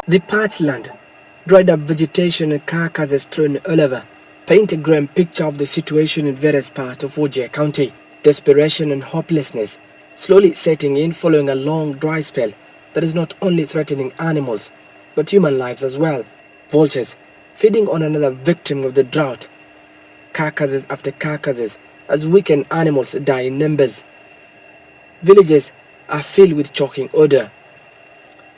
The parched land, dried up vegetation and carcasses strewn all over, paint a grim picture of the situation in various parts of Wajir County. Desperation and hopelessness slowly setting in following a long dry spell that is not only threatening animals, but human lives as well. Vultures feeding on another victim of the drought. Carcasses after carcasses as weakened animals die in numbers. Villages are filled with choking odor.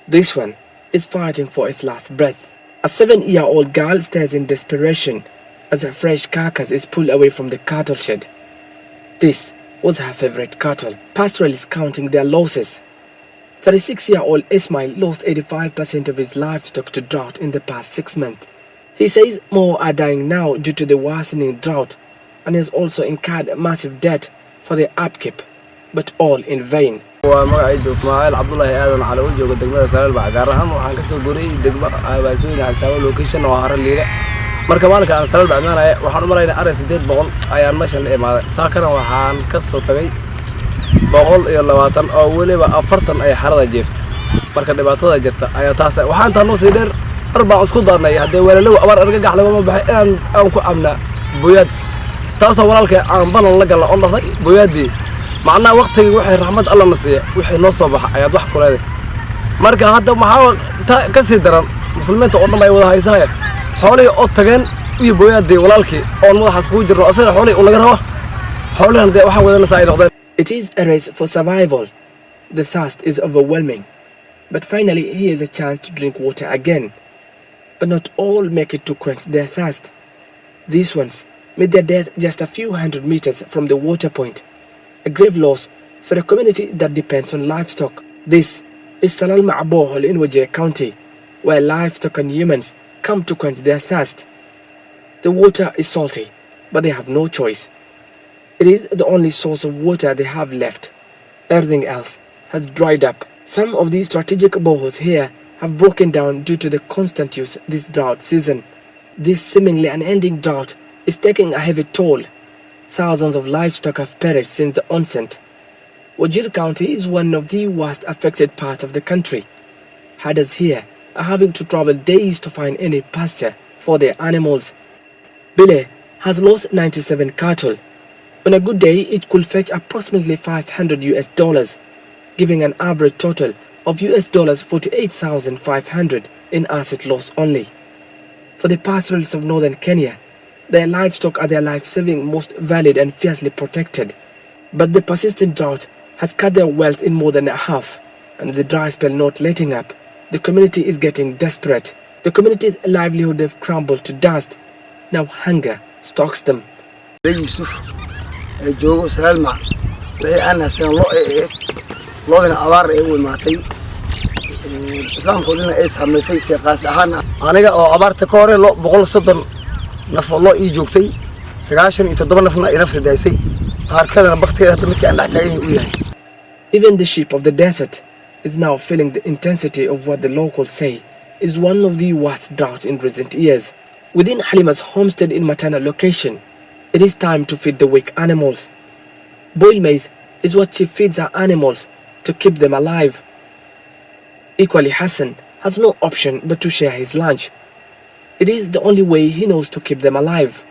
This one is fighting for its last breath. A 7-year-old girl stares in desperation as a fresh carcass is pulled away from the cattle shed. This was her favorite cattle. Pastoralists counting their losses. 36-year-old Ismail lost 85% of his livestock to drought in the past 6 months. He says more are dying now due to the worsening drought and has also incurred massive debt for their upkeep, but all in vain. ومقعد إسماعيل عبد الله آدم على وجهه قدامنا سال بعجرهم وحن كسر جوري دقبة بسوي عن سوى لوكيشن وهار الليلة مركب مالك عن سال بعدنا وحن مرينا أرس ديت بقول أيام مش الإمارة ساكر وحن كسر تبي بقول يلا وطن أولي بأفرتن أي حرة جفت مركب دبعتها جرت أي تاسع وحن تنص يدير 4 أسكت ضرنا يهدي ولا لو أمر أرجع على ما بحي أن أنكو أمنا بيد تصور لك أن بنا لك الله الله بيدي معنا وقت وحي رحمة الله نسيه وحي نصبح أياد وح كله مركا هذا محاول كسيدران مسلمين تقولنا ما يوضع هيسايا حولي أطجن ويبويدي ولالكي أول ما حسبوج الرأسين حولي ونجرها حولي هندي وح ودنا سعيد نقدر. It is a race for survival. The thirst is overwhelming, but finally here is a chance to drink water again. But not all make it to quench their thirst. These ones meet their death just a few hundred meters from the water point. A grave loss for a community that depends on livestock. This is Salal Ma'abohol in Wajir County, where livestock and humans come to quench their thirst. The water is salty, but they have no choice. It is the only source of water they have left. Everything else has dried up. Some of these strategic boreholes here have broken down due to the constant use this drought season. This seemingly unending drought is taking a heavy toll. Thousands of livestock have perished since the onset. Wajir County is one of the worst affected parts of the country. Herders here are having to travel days to find any pasture for their animals. Bile has lost 97 cattle. On a good day, it could fetch approximately $500, giving an average total of $48,500 in asset loss only. For the pastoralists of northern Kenya, their livestock are their life-saving, most valued and fiercely protected. But the persistent drought has cut their wealth in more than half, and with the dry spell not letting up, the community is getting desperate. The community's livelihood have crumbled to dust. Now hunger stalks them. joogo salma wixii aan hasan loo loodina abaar ay u imaatay islaamkoodina ay sameysay siyaaqas ahaan aniga oo abaarta ka hore 130 naf loo ii joogtay 97 nafna ay nafta daysay qaar kalena baqteeda midkii aan dhaxtay u yahay. Even the sheep of the desert is now feeling the intensity of what the locals say is one of the worst droughts in recent years. Within Halima's homestead in Matana location, it is time to feed the weak animals. Boiled maize is what she feeds her animals to keep them alive. Equally, Hassan has no option but to share his lunch. It is the only way he knows to keep them alive.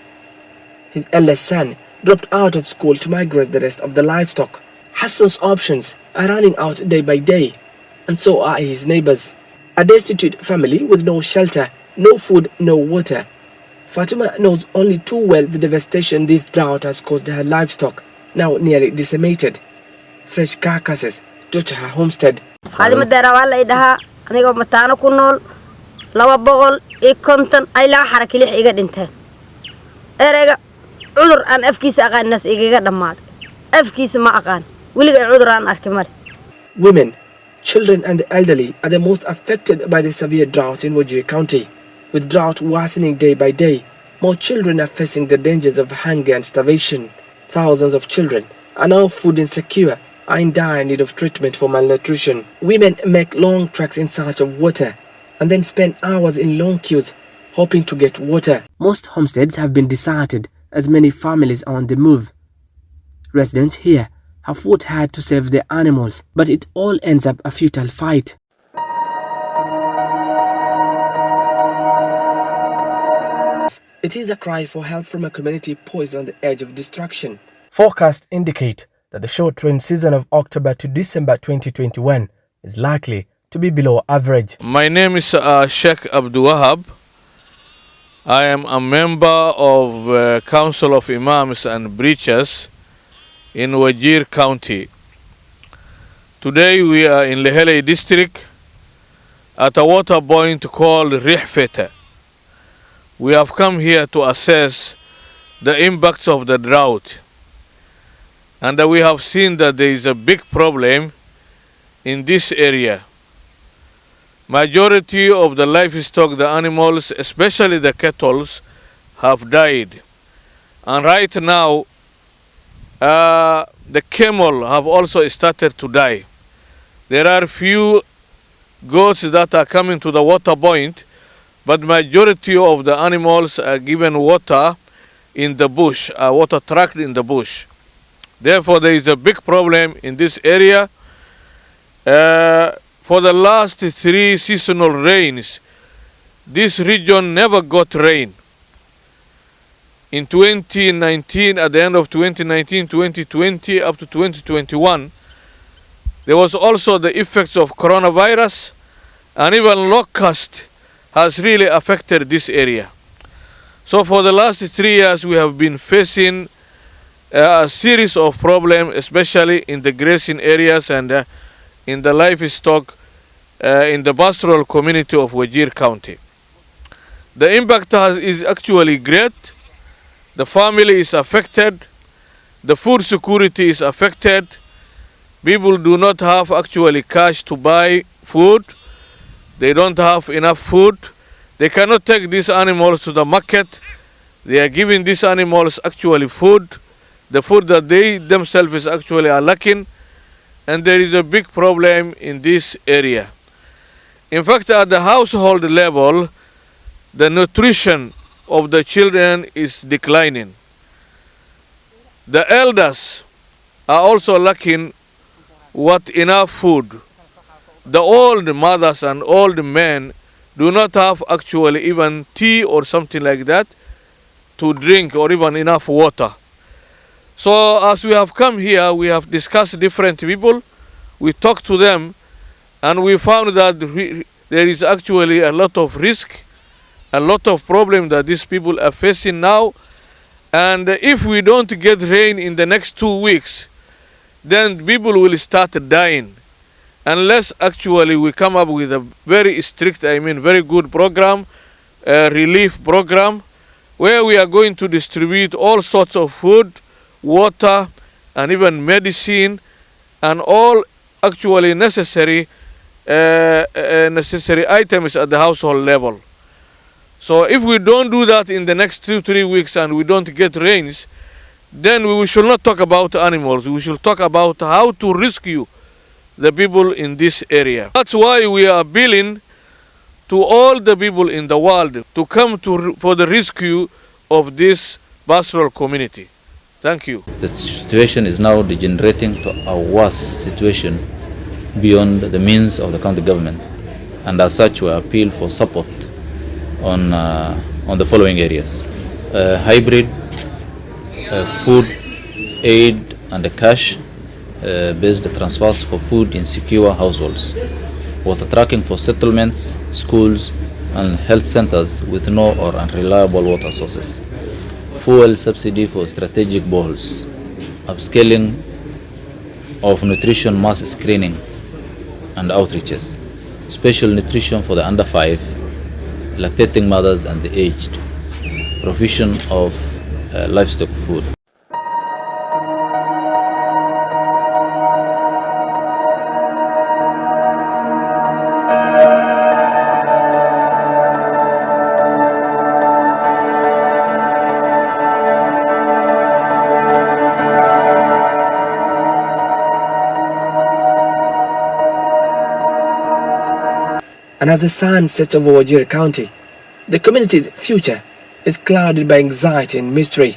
His eldest son dropped out of school to migrate the rest of the livestock. Hassan's options are running out day by day, and so are his neighbors. A destitute family with no shelter, no food, no water. Fatima knows only too well the devastation this drought has caused her livestock, now nearly decimated. Fresh carcasses due to her homestead. Halima darawala idaha aniga mataano ku nool 250 ay la xarakilix iga dhinteen. Ereyga cudur aan afkiisa aqaanas iga dhamaad. Afkiisa ma aqaan. Wiliga cudur aan arki mar. Women, children and the elderly are the most affected by the severe drought in Wajir County. With drought worsening day by day, more children are facing the dangers of hunger and starvation. Thousands of children are now food insecure, are in dire need of treatment for malnutrition. Women make long treks in search of water and then spend hours in long queues hoping to get water. Most homesteads have been deserted as many families are on the move. Residents here have fought hard to save their animals, but it all ends up a futile fight. It is a cry for help from a community poised on the edge of destruction. Forecasts indicate that the short rain season of October to December 2021 is likely to be below average. My name is Sheikh Abdul Wahab. I am a member of Council of Imams and Preachers in Wajir County. Today we are in Lehele district at a water point called Rihfete. We have come here to assess the impacts of the drought. And we have seen that there is a big problem in this area. Majority of the livestock, the animals, especially the cattle, have died. And right now, the camel have also started to die. There are few goats that are coming to the water point, but majority of the animals are given water in the bush, water tracked in the bush. Therefore, there is a big problem in this area. For the last 3 seasonal rains, this region never got rain. In 2019, at the end of 2019, 2020, up to 2021, there was also the effects of coronavirus, and even locust has really affected this area. So for the last 3 years, we have been facing a series of problems, especially in the grazing areas and in the livestock in the pastoral community of Wajir County. The impact is actually great. The family is affected. The food security is affected. People do not have actually cash to buy food. They don't have enough food. They cannot take these animals to the market. They are giving these animals actually food, the food that they themselves actually are lacking, and there is a big problem in this area. In fact, at the household level, the nutrition of the children is declining. The elders are also lacking enough food. The old mothers and old men do not have actually even tea or something like that to drink, or even enough water. So as we have come here, we have discussed different people, we talked to them, and we found that there is actually a lot of risk, a lot of problem that these people are facing now. And if we don't get rain in the next 2 weeks, then people will start dying. Unless actually we come up with a very strict, very good program, relief program, where we are going to distribute all sorts of food, water, and even medicine, and all actually necessary items at the household level. So if we don't do that in the next 2-3 weeks and we don't get rains, then we should not talk about animals. We should talk about how to rescue the people in this area. That's why we are appealing to all the people in the world to come for the rescue of this pastoral community. Thank you. The situation is now degenerating to a worse situation beyond the means of the county government, and as such we appeal for support on the following areas: hybrid food aid and cash based transfers for food in secure households, water tracking for settlements, schools and health centers with no or unreliable water sources, fuel subsidy for strategic boreholes, upscaling of nutrition mass screening and outreaches, special nutrition for the under 5, lactating mothers and the aged, provision of livestock food. And as the sun sets over Wajir County, the community's future is clouded by anxiety and mystery.